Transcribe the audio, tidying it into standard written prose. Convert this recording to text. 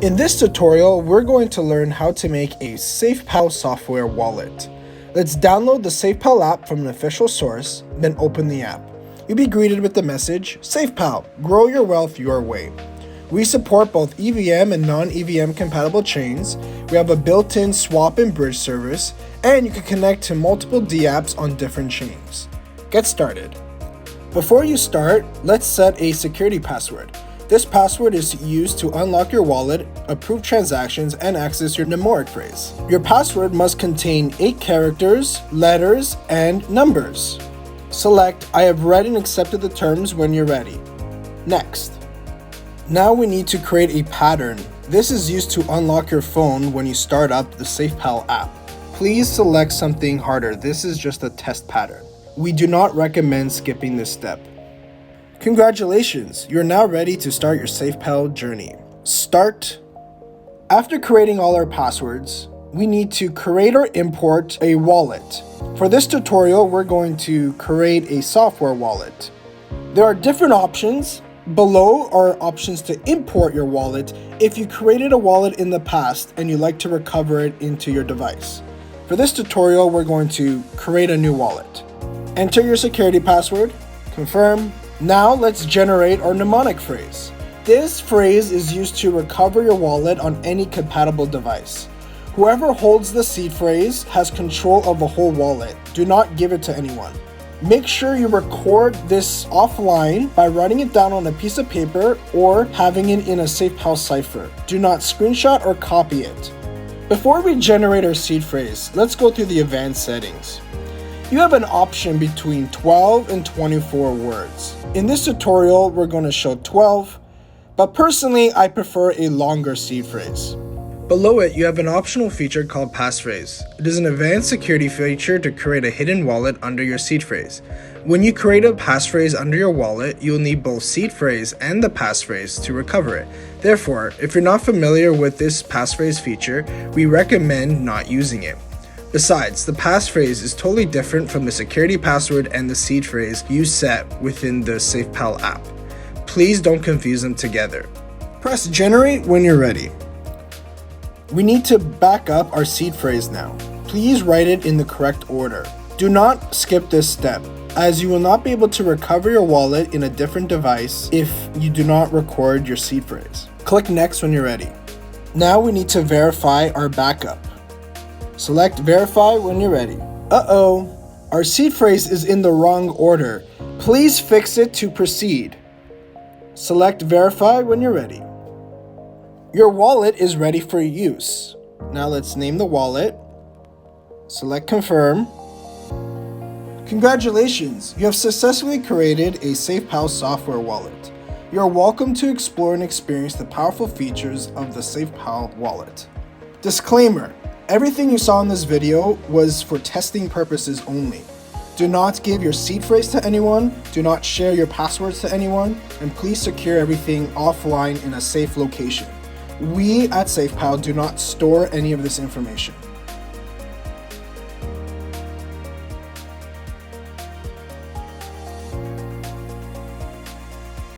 In this tutorial, we're going to learn how to make a SafePal Software Wallet. Let's download the SafePal app from an official source, then open the app. You'll be greeted with the message, SafePal, grow your wealth your way. We support both EVM and non-EVM compatible chains. We have a built-in swap and bridge service, and you can connect to multiple dApps on different chains. Get started. Before you start, let's set a security password. This password is used to unlock your wallet, approve transactions, and access your mnemonic phrase. Your password must contain 8 characters, letters, and numbers. Select I have read and accepted the terms when you're ready. Next. Now we need to create a pattern. This is used to unlock your phone when you start up the SafePal app. Please select something harder. This is just a test pattern. We do not recommend skipping this step. Congratulations, you're now ready to start your SafePal journey. Start. After creating all our passwords, we need to create or import a wallet. For this tutorial, we're going to create a software wallet. There are different options. Below are options to import your wallet if you created a wallet in the past and you'd like to recover it into your device. For this tutorial, we're going to create a new wallet. Enter your security password, confirm. Now let's generate our mnemonic phrase. This phrase is used to recover your wallet on any compatible device. Whoever holds the seed phrase has control of the whole wallet. Do not give it to anyone. Make sure you record this offline by writing it down on a piece of paper or having it in a SafePal cipher. Do not screenshot or copy it. Before we generate our seed phrase, let's go through the advanced settings. You have an option between 12 and 24 words. In this tutorial, we're going to show 12, but personally, I prefer a longer seed phrase. Below it, you have an optional feature called Passphrase. It is an advanced security feature to create a hidden wallet under your seed phrase. When you create a passphrase under your wallet, you'll need both seed phrase and the passphrase to recover it. Therefore, if you're not familiar with this passphrase feature, we recommend not using it. Besides, the passphrase is totally different from the security password and the seed phrase you set within the SafePal app. Please don't confuse them together. Press generate when you're ready. We need to back up our seed phrase now. Please write it in the correct order. Do not skip this step, as you will not be able to recover your wallet in a different device if you do not record your seed phrase. Click next when you're ready. Now we need to verify our backup. Select verify when you're ready. Our seed phrase is in the wrong order. Please fix it to proceed. Select verify when you're ready. Your wallet is ready for use. Now let's name the wallet. Select confirm. Congratulations, you have successfully created a SafePal software wallet. You're welcome to explore and experience the powerful features of the SafePal wallet. Disclaimer. Everything you saw in this video was for testing purposes only. Do not give your seed phrase to anyone, do not share your passwords to anyone, and please secure everything offline in a safe location. We at SafePal do not store any of this information.